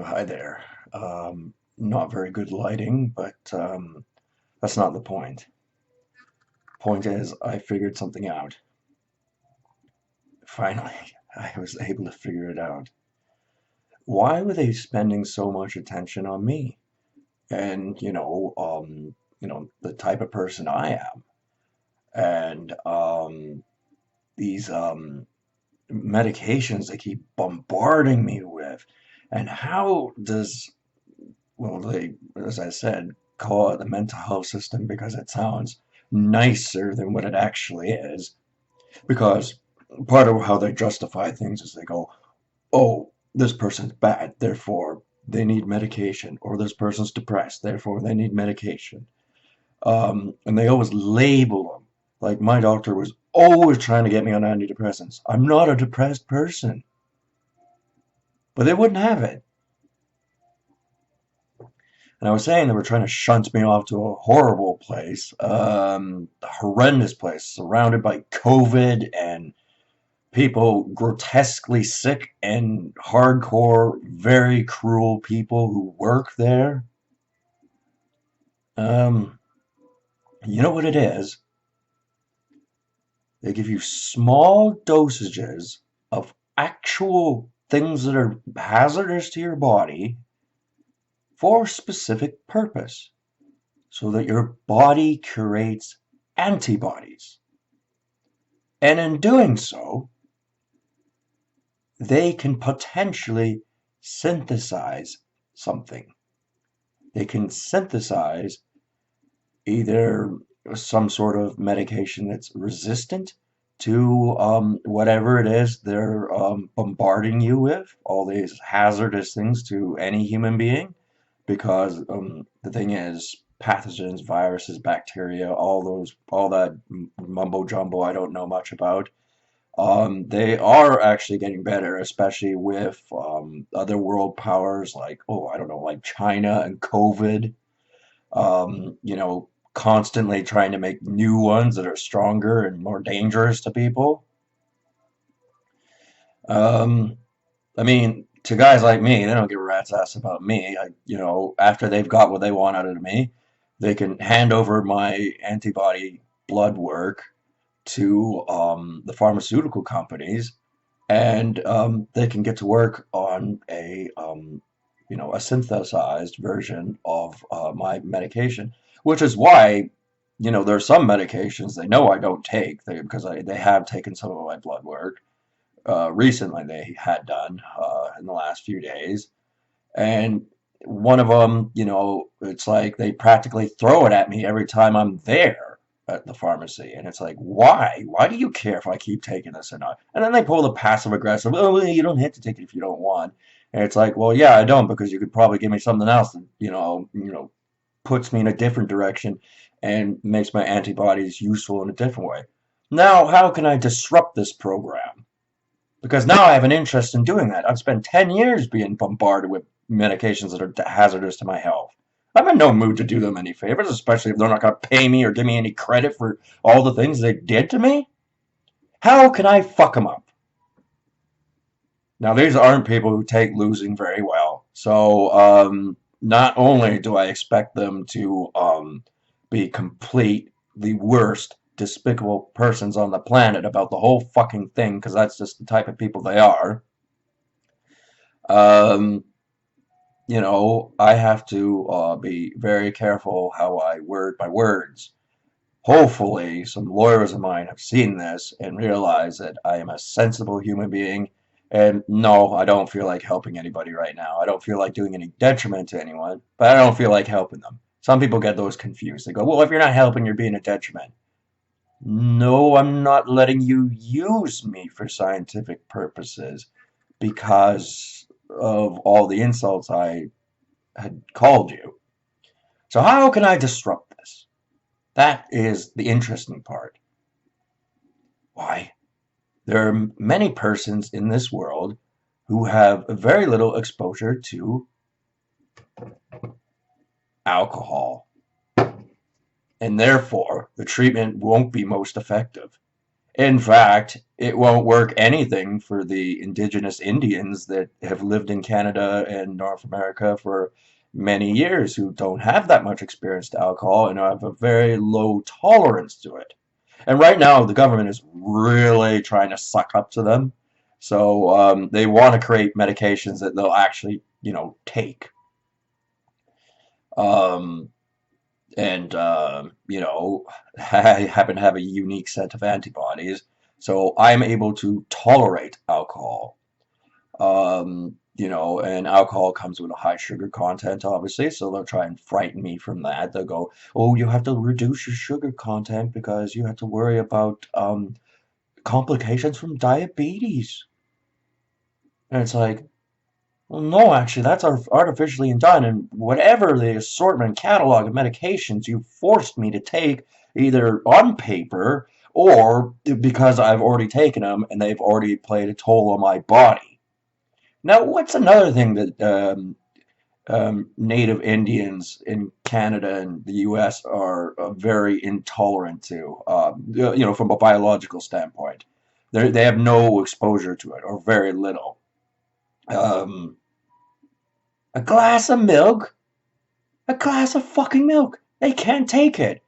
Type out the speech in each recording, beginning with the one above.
Hi there. Not very good lighting, but that's not the point. Point is, I figured something out. Finally, I was able to figure it out. Why were they spending so much attention on me? And the type of person I am, and these medications they keep bombarding me with, and how does well, they, as I said, call it the mental health system because it sounds nicer than what it actually is. Because part of how they justify things is they go, oh, this person's bad, therefore they need medication, or this person's depressed, therefore they need medication. And they always label them. Like my doctor was always trying to get me on antidepressants. I'm not a depressed person, but they wouldn't have it. And I was saying they were trying to shunt me off to a horrible place, a horrendous place, surrounded by COVID and people grotesquely sick and hardcore, very cruel people who work there. Um, you know what it is? They give you small dosages of actual things that are hazardous to your body for a specific purpose, so that your body creates antibodies. And in doing so, they can potentially synthesize something. They can synthesize either some sort of medication that's resistant to whatever it is they're bombarding you with, all these hazardous things to any human being, because the thing is, pathogens, viruses, bacteria, all that mumbo jumbo I don't know much about. They are actually getting better, especially with other world powers like, oh, I don't know, like China and COVID. Constantly trying to make new ones that are stronger and more dangerous to people. Um, I mean, to guys like me, they don't give a rat's ass about me. After they've got what they want out of me, they can hand over my antibody blood work to the pharmaceutical companies, and they can get to work on a synthesized version of my medication, which is why, there's some medications they know I don't take because they have taken some of my blood work. Recently, they had done in the last few days, and one of them, it's like they practically throw it at me every time I'm there at the pharmacy. And it's like, why? Why do you care if I keep taking this or not? And then they pull the passive aggressive, oh, well, you don't have to take it if you don't want. And it's like, well, yeah, I don't, because you could probably give me something else that, puts me in a different direction and makes my antibodies useful in a different way. Now, how can I disrupt this program? Because now I have an interest in doing that. I've spent 10 years being bombarded with medications that are hazardous to my health. I'm in no mood to do them any favors, especially if they're not going to pay me or give me any credit for all the things they did to me. How can I fuck them up? Now, these aren't people who take losing very well. So, not only do I expect them to be complete, the worst, despicable persons on the planet about the whole fucking thing, because that's just the type of people they are. Um, I have to be very careful how I word my words. Hopefully, some lawyers of mine have seen this and realize that I am a sensible human being. And no, I don't feel like helping anybody right now. I don't feel like doing any detriment to anyone, but I don't feel like helping them. Some people get those confused. They go, well, if you're not helping, you're being a detriment. No, I'm not letting you use me for scientific purposes because of all the insults I had called you. So how can I disrupt this? That is the interesting part. Why? There are many persons in this world who have very little exposure to alcohol, and therefore the treatment won't be most effective. In fact, it won't work anything for the indigenous Indians that have lived in Canada and North America for many years who don't have that much experience to alcohol and have a very low tolerance to it. And right now, the government is really trying to suck up to them. So they want to create medications that they'll actually, take. Um, and I happen to have a unique set of antibodies, so I'm able to tolerate alcohol. And alcohol comes with a high sugar content, obviously, so they'll try and frighten me from that. They'll go, "Oh, you have to reduce your sugar content because you have to worry about complications from diabetes." And it's like, well, no, actually, that's artificially done, and whatever the assortment catalog of medications you forced me to take, either on paper or because I've already taken them and they've already played a toll on my body. Now, what's another thing that Native Indians in Canada and the U.S. are very intolerant to, from a biological standpoint? They have no exposure to it, or very little. Um, a glass of milk? A glass of fucking milk. They can't take it.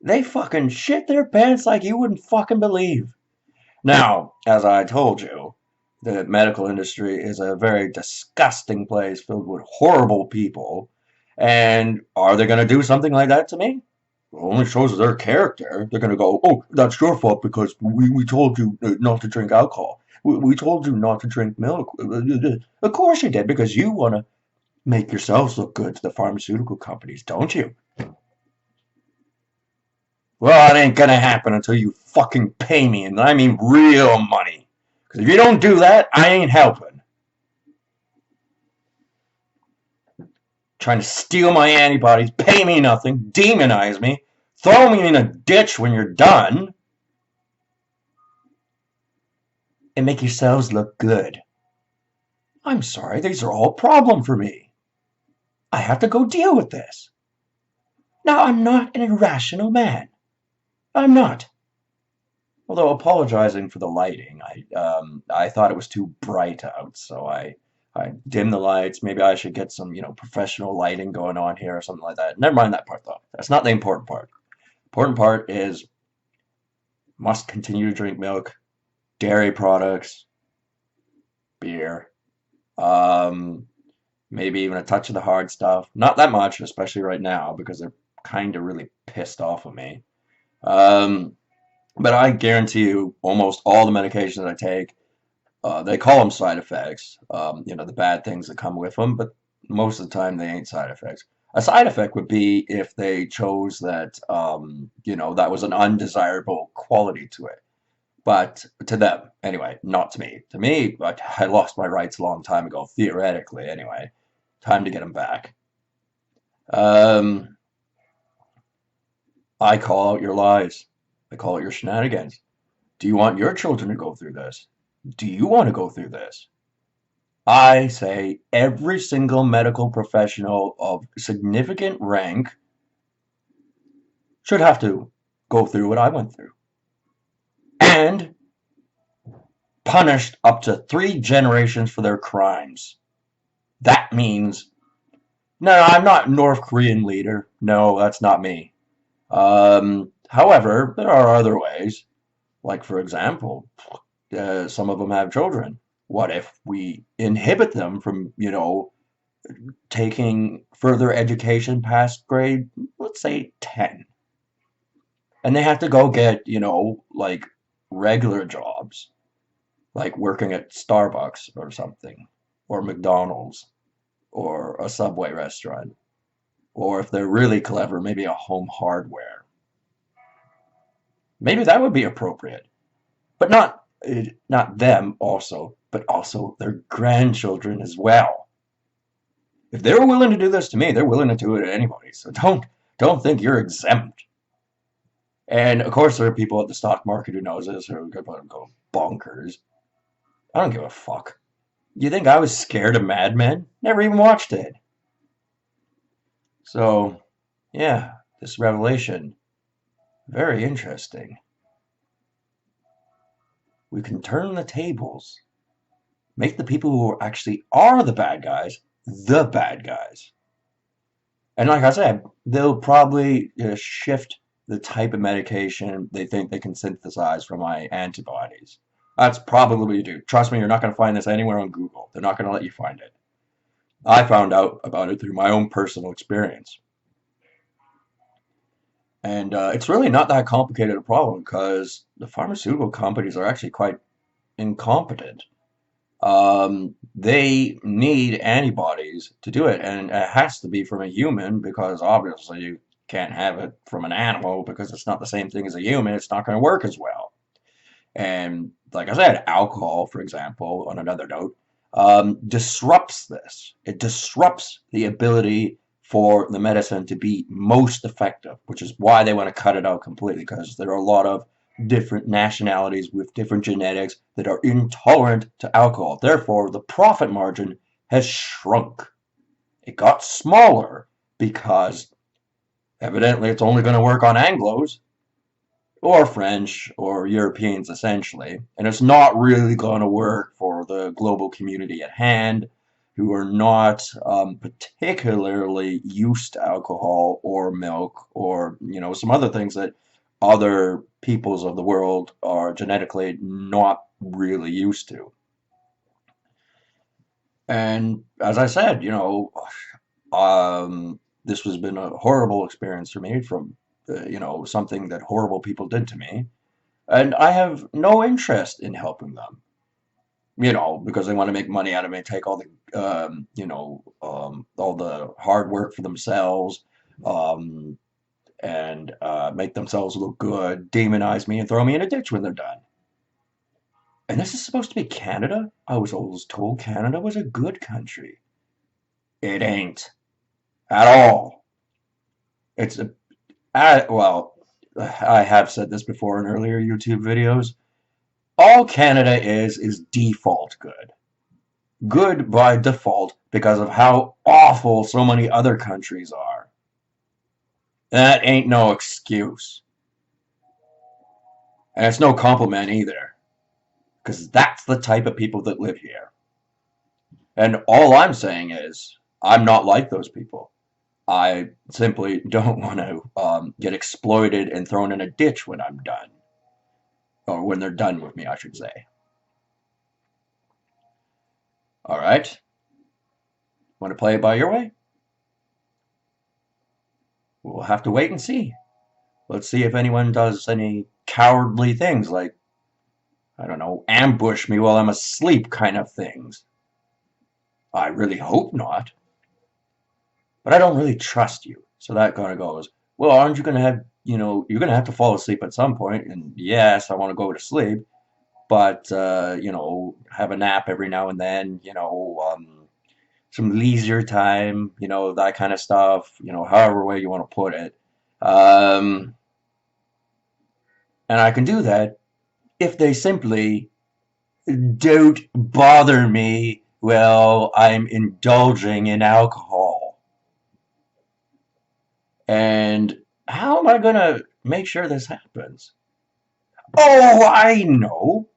They fucking shit their pants like you wouldn't fucking believe. Now, as I told you, the medical industry is a very disgusting place filled with horrible people. And are they going to do something like that to me? It only shows their character. They're going to go, "Oh, that's your fault because we told you not to drink alcohol. We told you not to drink milk." Of course you did, because you want to make yourselves look good to the pharmaceutical companies, don't you? Well, it ain't gonna happen until you fucking pay me, and I mean real money. Because if you don't do that, I ain't helping. Trying to steal my antibodies, pay me nothing, demonize me, throw me in a ditch when you're done, and make yourselves look good. I'm sorry, these are all a problem for me. I have to go deal with this. Now, I'm not an irrational man. I'm not. Although apologizing for the lighting, I thought it was too bright out, so I dimmed the lights. Maybe I should get some professional lighting going on here or something like that. Never mind that part though. That's not the important part. Important part is must continue to drink milk, dairy products, beer, um, maybe even a touch of the hard stuff. Not that much, especially right now because they're kind of really pissed off of me. Um, but I guarantee you, almost all the medications I take, they call them side effects, the bad things that come with them, but most of the time they ain't side effects. A side effect would be if they chose that, that was an undesirable quality to it. But to them, anyway, not to me. To me, I lost my rights a long time ago, theoretically, anyway. Time to get them back. Um, I call out your lies. I call out your shenanigans. Do you want your children to go through this? Do you want to go through this? I say every single medical professional of significant rank should have to go through what I went through. And punished up to 3 generations for their crimes. That means, no, I'm not North Korean leader. No, that's not me. However, there are other ways. Like, for example, some of them have children. What if we inhibit them from, taking further education past grade, let's say 10? And they have to go get, like regular jobs, like working at Starbucks or something, or McDonald's, or a Subway restaurant, or if they're really clever, maybe a home hardware. Maybe that would be appropriate, but not them also, but also their grandchildren as well. If they were willing to do this to me, they're willing to do it to anybody. So don't think you're exempt. And of course, there are people at the stock market who knows this who are going to go bonkers. I don't give a fuck. You think I was scared of Mad Men? Never even watched it. So, yeah, this revelation, very interesting. We can turn the tables, make the people who actually are the bad guys. And like I said, they'll probably shift the type of medication they think they can synthesize from my antibodies. That's probably what you do. Trust me, you're not going to find this anywhere on Google. They're not going to let you find it. I found out about it through my own personal experience. And it's really not that complicated a problem because the pharmaceutical companies are actually quite incompetent. They need antibodies to do it, and it has to be from a human because obviously you can't have it from an animal because it's not the same thing as a human. It's not going to work as well. And like I said, alcohol, for example, on another note, disrupts this. It disrupts the ability for the medicine to be most effective, which is why they want to cut it out completely because there are a lot of different nationalities with different genetics that are intolerant to alcohol. Therefore, the profit margin has shrunk. It got smaller because evidently it's only going to work on Anglos or French or Europeans essentially, and it's not really going to work for the global community at hand who are not particularly used to alcohol or milk or some other things that other peoples of the world are genetically not really used to. And as I said, this has been a horrible experience for me from something that horrible people did to me, and I have no interest in helping them. Because they want to make money out of me, take all the all the hard work for themselves, um, and make themselves look good, demonize me, and throw me in a ditch when they're done. And this is supposed to be Canada? I was always told Canada was a good country. It ain't at all. It's a well, I have said this before in earlier YouTube videos. All Canada is default good. Good by default because of how awful so many other countries are. That ain't no excuse. And it's no compliment either. Because that's the type of people that live here. And all I'm saying is, I'm not like those people. I simply don't want to get exploited and thrown in a ditch when I'm done. Or when they're done with me, I should say. Alright? Want to play it by your way? We'll have to wait and see. Let's see if anyone does any cowardly things like, I don't know, ambush me while I'm asleep kind of things. I really hope not. But I don't really trust you. So that kind of goes, well, aren't you going to have, you're going to have to fall asleep at some point. And yes, I want to go to sleep. But, have a nap every now and then, some leisure time, that kind of stuff, however way you want to put it. And I can do that if they simply don't bother me while I'm indulging in alcohol. And how am I going to make sure this happens? Oh, I know.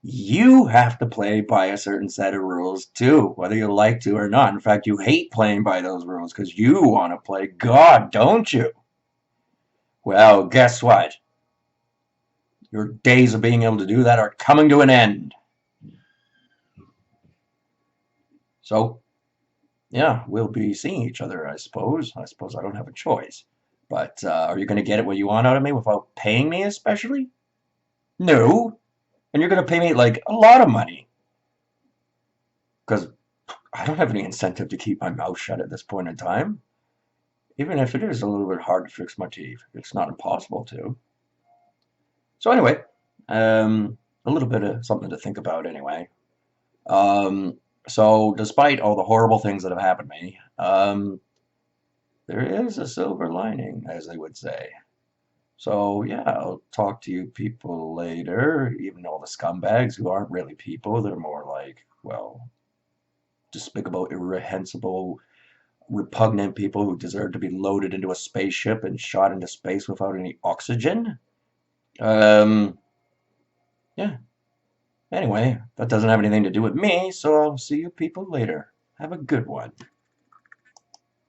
You have to play by a certain set of rules too, whether you like to or not. In fact, you hate playing by those rules because you want to play God, don't you? Well, guess what? Your days of being able to do that are coming to an end. So, yeah, we'll be seeing each other, I suppose. I suppose I don't have a choice. But are you going to get what you want out of me without paying me especially? No. And you're going to pay me, like, a lot of money. Because I don't have any incentive to keep my mouth shut at this point in time. Even if it is a little bit hard to fix my teeth. It's not impossible to. So anyway, a little bit of something to think about anyway. So despite all the horrible things that have happened to me, there is a silver lining, as they would say. So yeah, I'll talk to you people later, even all the scumbags who aren't really people. They're more like, well, despicable, irreprehensible, repugnant people who deserve to be loaded into a spaceship and shot into space without any oxygen. Yeah. Anyway, that doesn't have anything to do with me, so I'll see you people later. Have a good one.